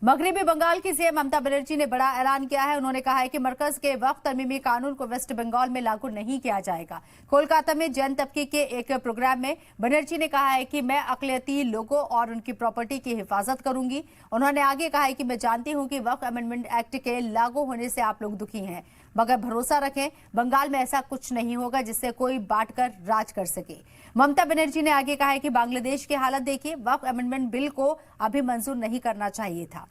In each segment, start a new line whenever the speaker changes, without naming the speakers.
मगरबी बंगाल की सीएम ममता बनर्जी ने बड़ा ऐलान किया है। उन्होंने कहा है कि मरकज के वक्फ तरमीमी कानून को वेस्ट बंगाल में लागू नहीं किया जाएगा। कोलकाता में जैन तबके के एक प्रोग्राम में बनर्जी ने कहा है कि मैं अकलियती लोगों और उनकी प्रॉपर्टी की हिफाजत करूंगी। उन्होंने आगे कहा है कि मैं जानती हूं कि वक्फ अमेंडमेंट एक्ट के लागू होने से आप लोग दुखी हैं, मगर भरोसा रखें, बंगाल में ऐसा कुछ नहीं होगा जिससे कोई बांटकर राज कर सके। ममता बनर्जी ने आगे कहा है कि बांग्लादेश की हालत देखिए, वक्फ अमेंडमेंट बिल को अभी मंजूर नहीं करना चाहिए था।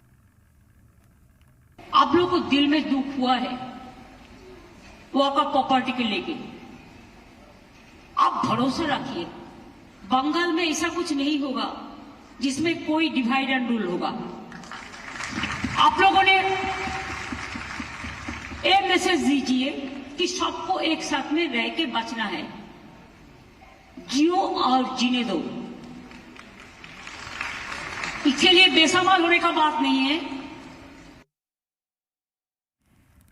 आप लोगों को दिल में दुख हुआ है वक्फ प्रॉपर्टी के लेके, आप भरोसा रखिए, बंगाल में ऐसा कुछ नहीं होगा जिसमें कोई डिवाइड एंड रूल होगा। आप लोगों ने एक मैसेज दीजिए कि सबको एक साथ में रह के बचना है, जियो और जीने दो। इसके लिए बेसमाल होने का बात नहीं है।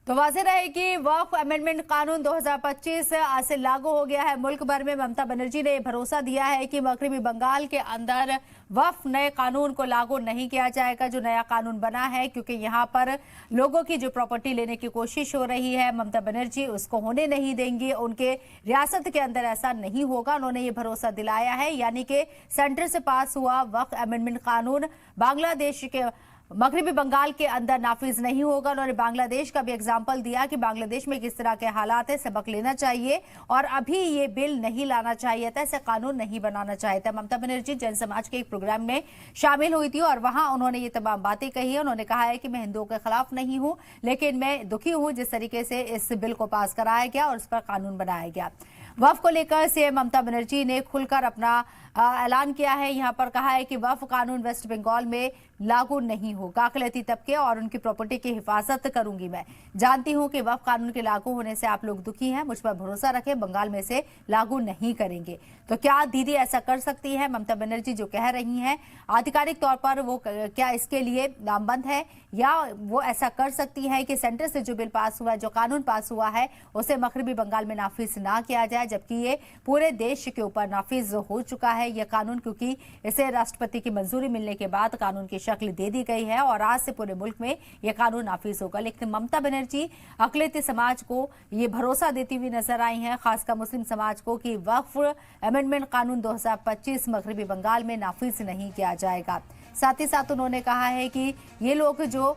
तो वाज़ेह रहे कि वक्फ अमेंडमेंट कानून 2025 आज से लागू हो गया है। मुल्क भर में ममता बनर्जी ने भरोसा दिया है कि मगरबी बंगाल के अंदर वक्फ नए कानून को लागू नहीं किया जाएगा जो नया कानून बना है, क्योंकि यहाँ पर लोगों की जो प्रॉपर्टी लेने की कोशिश हो रही है ममता बनर्जी उसको होने नहीं देंगी। उनके रियासत के अंदर ऐसा नहीं होगा, उन्होंने ये भरोसा दिलाया है। यानी कि सेंटर से पास हुआ वक्फ अमेंडमेंट कानून बांग्लादेश के मगरबी बंगाल के अंदर नाफिज नहीं होगा। उन्होंने बांग्लादेश का भी एग्जाम्पल दिया कि बांग्लादेश में किस तरह के हालात है, सबक लेना चाहिए और अभी ये बिल नहीं लाना चाहिए था, ऐसे कानून नहीं बनाना चाहिए था। ममता बनर्जी जन समाज के एक प्रोग्राम में शामिल हुई थी और वहां उन्होंने ये तमाम बातें कही है। उन्होंने कहा है कि मैं हिंदुओं के खिलाफ नहीं हूं, लेकिन मैं दुखी हूं जिस तरीके से इस बिल को पास कराया गया और उस पर कानून बनाया गया। वक्फ को लेकर सीएम ममता बनर्जी ने खुलकर अपना ऐलान किया है। यहां पर कहा है कि वक्फ कानून वेस्ट बंगाल में लागू नहीं होगा, अकलियती तबके और उनकी प्रॉपर्टी की हिफाजत करूंगी। मैं जानती हूं कि वक्फ कानून के लागू होने से आप लोग दुखी हैं, मुझ पर भरोसा रखें, बंगाल में से लागू नहीं करेंगे। तो क्या दीदी ऐसा कर सकती है? ममता बनर्जी जो कह रही हैं आधिकारिक तौर पर वो क्या इसके लिए नामबंद है या वो ऐसा कर सकती है कि सेंटर से जो बिल पास हुआ, जो कानून पास हुआ है उसे मगरबी बंगाल में नाफिज ना किया जाए, जबकि ये पूरे देश के ऊपर नाफिज हो चुका है यह कानून, क्योंकि इसे राष्ट्रपति की मंजूरी मिलने के बाद कानून की शक्ल दे दी गई है और आज से पूरे मुल्क में यह कानून नाफिज होगा। लेकिन ममता बनर्जी अकलियती समाज को ये भरोसा देती हुई नजर आई हैं, खासकर मुस्लिम समाज को, कि वक्फ अमेंडमेंट कानून 2025 मगरबी बंगाल में नाफिज नहीं किया जाएगा। साथ ही साथ उन्होंने कहा है कि ये लोग जो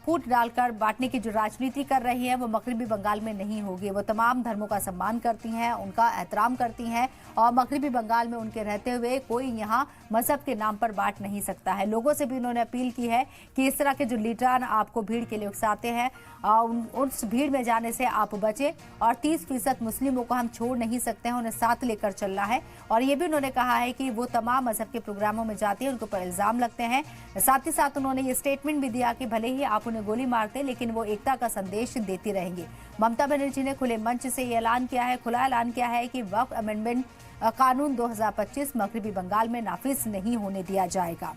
फूट डालकर बांटने की जो राजनीति कर रही है वो मगरबी बंगाल में नहीं होगी। वो तमाम धर्मों का सम्मान करती हैं, उनका एहतराम करती हैं और मगरबी बंगाल में उनके रहते हुए कोई यहाँ मजहब के नाम पर बांट नहीं सकता है। लोगों से भी उन्होंने अपील की है कि इस तरह के जो लीडर आपको भीड़ के लिए उकसाते हैं उस भीड़ में जाने से आप बचें और 30% मुस्लिमों को हम छोड़ नहीं सकते हैं, उन्हें साथ लेकर चलना है। और ये भी उन्होंने कहा है कि वो तमाम मजहब के प्रोग्रामों में जाती है, उनके ऊपर इल्जाम लगते हैं। साथ ही साथ उन्होंने ये स्टेटमेंट भी दिया कि भले ही आप उन्हें गोली मारते लेकिन वो एकता का संदेश देती रहेंगी। ममता बनर्जी ने खुले मंच से ये ऐलान किया है, खुला ऐलान किया है कि वक्फ अमेंडमेंट कानून 2025 मगरबी बंगाल में नाफिज नहीं होने दिया जाएगा।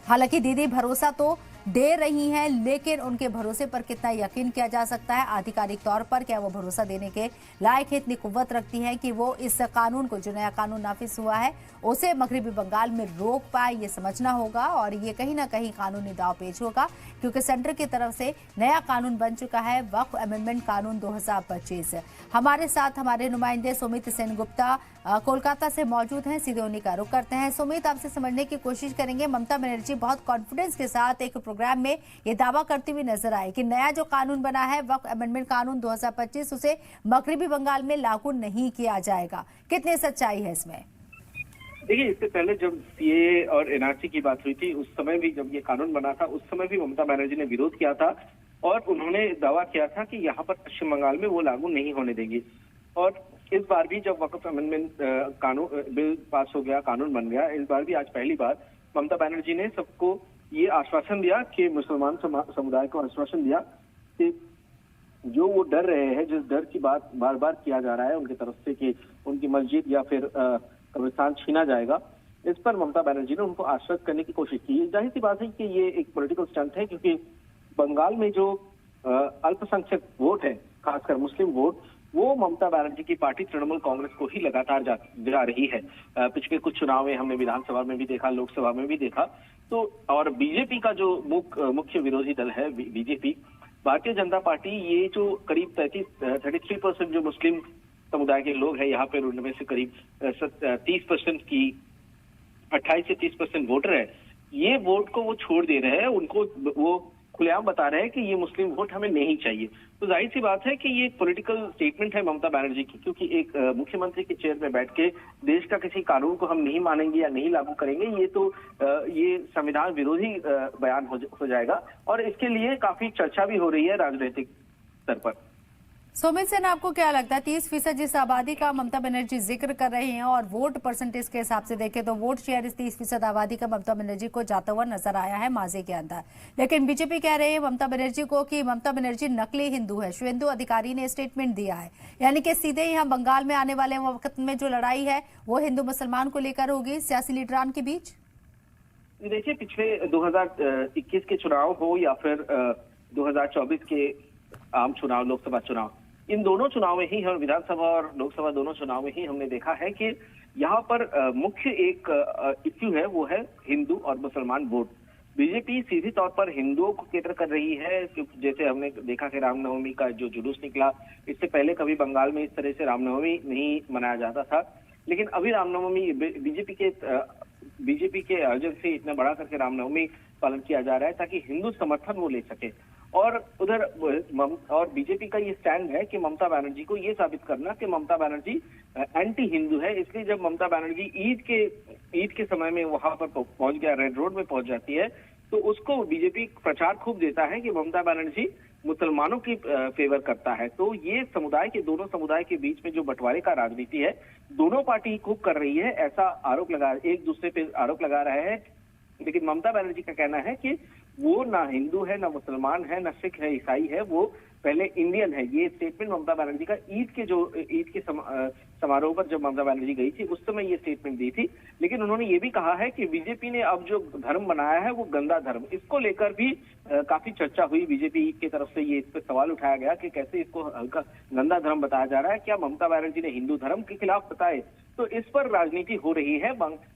हालांकि दीदी भरोसा तो दे रही हैं, लेकिन उनके भरोसे पर कितना यकीन किया जा सकता है आधिकारिक तौर पर, क्या वो भरोसा देने के लायक है, इतनी कुव्वत रखती हैं कि वो इस कानून को, जो नया कानून नाफिज हुआ है, उसे मगरबी बंगाल में रोक पाए, ये समझना होगा। और ये कहीं ना कहीं कानूनी दाव पेच होगा, क्योंकि सेंटर की तरफ से नया कानून बन चुका है वक्फ अमेंडमेंट कानून 2025। हमारे साथ हमारे नुमाइंदे सुमित सेन गुप्ता कोलकाता से मौजूद हैं, सीधे उन्हीं का रुख करते हैं। सुमित, आपसे समझने की कोशिश करेंगे। ममता बनर्जी बहुत कॉन्फिडेंस के साथ एक प्रोग्राम में ये दावा करती हुई नजर आए कि नया जो कानून बना है वक्फ अमेंडमेंट कानून 2025 उसे मगरबी बंगाल में लागू नहीं किया जाएगा। कितनी सच्चाई है इसमें?
देखिए, इससे पहले जब सीए और एनआरसी की बात हुई थी, उस समय भी जब ये कानून बना था, उस समय भी ममता बनर्जी ने विरोध किया था और उन्होंने दावा किया था कि यहाँ पर पश्चिम बंगाल में वो लागू नहीं होने देंगी। और इस बार भी जब वक्फ अमेंडमेंट कानून बिल पास हो गया, कानून बन गया, इस बार भी आज पहली बार ममता बनर्जी ने सबको ये आश्वासन दिया कि मुसलमान समुदाय को आश्वासन दिया कि जो वो डर रहे हैं, जिस डर की बात बार बार किया जा रहा है उनकी तरफ से कि उनकी मस्जिद या फिर कब्रिस्तान छीना जाएगा, इस पर ममता बनर्जी ने उनको आश्वस्त करने की कोशिश की। जाहिर सी बात है कि ये एक पॉलिटिकल स्टंट है, क्योंकि बंगाल में जो अल्पसंख्यक वोट है, खासकर मुस्लिम वोट, वो ममता बनर्जी की पार्टी तृणमूल कांग्रेस को ही लगातार जा रही है। पिछले कुछ चुनाव में हमने विधानसभा में भी देखा, लोकसभा में भी देखा तो और बीजेपी का जो मुख्य विरोधी दल है बीजेपी, भारतीय जनता पार्टी, ये जो करीब 33% जो मुस्लिम समुदाय के लोग हैं यहाँ पे, उनमें से करीब 30% की 28 से 30% वोटर है, ये वोट को वो छोड़ दे रहे हैं। उनको वो खुलेआम बता रहे हैं कि ये मुस्लिम वोट हमें नहीं चाहिए। तो जाहिर सी बात है कि ये एक पॉलिटिकल स्टेटमेंट है ममता बनर्जी की, क्योंकि एक मुख्यमंत्री के चेयर में बैठ के देश का किसी कानून को हम नहीं मानेंगे या नहीं लागू करेंगे, ये संविधान विरोधी बयान हो जाएगा। और इसके लिए काफी चर्चा भी हो रही है राजनीतिक स्तर पर।
सुमित सेन, आपको क्या लगता है 30% जिस आबादी का ममता बनर्जी जिक्र कर रही हैं और वोट परसेंटेज के हिसाब से देखें तो वोट शेयर इस 30% आबादी का ममता बनर्जी को जाता हुआ नजर आया है माजी के अंदर, लेकिन बीजेपी कह रही है ममता बनर्जी को कि ममता बनर्जी नकली हिंदू है। शुभेंदु अधिकारी ने स्टेटमेंट दिया है, यानी कि सीधे यहाँ बंगाल में आने वाले वक्त में जो लड़ाई है वो हिंदू मुसलमान को लेकर होगी सियासी लीडरान के बीच।
देखिए, पिछले 2021 के चुनाव हो या फिर 2024 के आम चुनाव, लोकसभा चुनाव, इन दोनों चुनाव में ही, हम विधानसभा और लोकसभा दोनों चुनाव में ही हमने देखा है कि यहाँ पर मुख्य एक इश्यू है, वो है हिंदू और मुसलमान वोट। बीजेपी सीधी तौर पर हिंदुओं को केंद्र कर रही है, क्योंकि जैसे हमने देखा कि रामनवमी का जो जुलूस निकला, इससे पहले कभी बंगाल में इस तरह से रामनवमी नहीं मनाया जाता था, लेकिन अभी रामनवमी बीजेपी के आयोजन से इतना बड़ा करके रामनवमी पालन किया जा रहा है ताकि हिंदू समर्थन वो ले सके। और उधर और बीजेपी का ये स्टैंड है कि ममता बनर्जी को ये साबित करना कि ममता बनर्जी एंटी हिंदू है। इसलिए जब ममता बनर्जी ईद के समय में वहां पर पहुंच गया, रेड रोड में पहुंच जाती है, तो उसको बीजेपी प्रचार खूब देता है कि ममता बनर्जी मुसलमानों की फेवर करता है। तो ये दोनों समुदाय के बीच में जो बंटवारे का राजनीति है, दोनों पार्टी खूब कर रही है, ऐसा एक दूसरे पे आरोप लगा रहे हैं। लेकिन ममता बनर्जी का कहना है कि वो ना हिंदू है, ना मुसलमान है, ना सिख है, ईसाई है, वो पहले इंडियन है। ये स्टेटमेंट ममता बनर्जी का ईद के समारोह पर जब ममता बनर्जी गई थी उस समय ये स्टेटमेंट दी थी। लेकिन उन्होंने ये भी कहा है कि बीजेपी ने अब जो धर्म बनाया है वो गंदा धर्म, इसको लेकर भी काफी चर्चा हुई। बीजेपी की तरफ से ये इस पर सवाल उठाया गया कि कैसे इसको हल्का गंदा धर्म बताया जा रहा है, क्या ममता बनर्जी ने हिंदू धर्म के खिलाफ बताए? तो इस पर राजनीति हो रही है।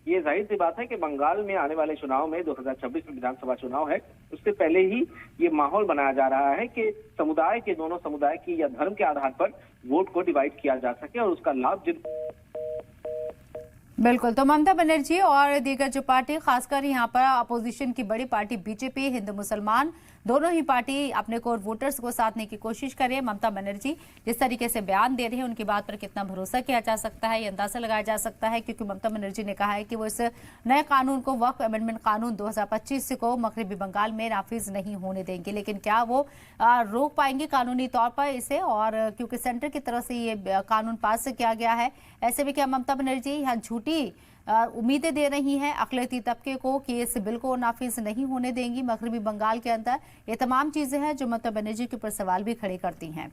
ये जाहिर सी बात है कि बंगाल में आने वाले चुनाव में 2026 में विधानसभा चुनाव है, उससे पहले ही ये माहौल बनाया जा रहा है कि दोनों समुदाय की या धर्म के आधार पर वोट को डिवाइड किया जा सके और उसका लाभ
बिल्कुल। तो ममता बनर्जी और दीगर जो पार्टी, खासकर यहाँ पर अपोजिशन की बड़ी पार्टी बीजेपी, हिंदू मुसलमान दोनों ही पार्टी अपने कोर वोटर्स को साधने की कोशिश कर रही है। ममता बनर्जी जिस तरीके से बयान दे रही है, उनकी बात पर कितना भरोसा किया जा सकता है, ये अंदाजा लगाया जा सकता है, क्योंकि ममता बनर्जी ने कहा है कि वो इस नए कानून को, वक्फ अमेंडमेंट कानून 2025 को मगरबी बंगाल में नाफिज नहीं होने देंगे। लेकिन क्या वो रोक पाएंगे कानूनी तौर पर इसे? और क्योंकि सेंटर की तरफ से ये कानून पास किया गया है, ऐसे में क्या ममता बनर्जी यहाँ झूठी उम्मीदें दे रही हैं अकलियती तबके को कि इस बिल को नाफिज नहीं होने देंगी मगरबी बंगाल के अंदर? ये तमाम चीजें हैं जो ममता बनर्जी के ऊपर सवाल भी खड़े करती हैं।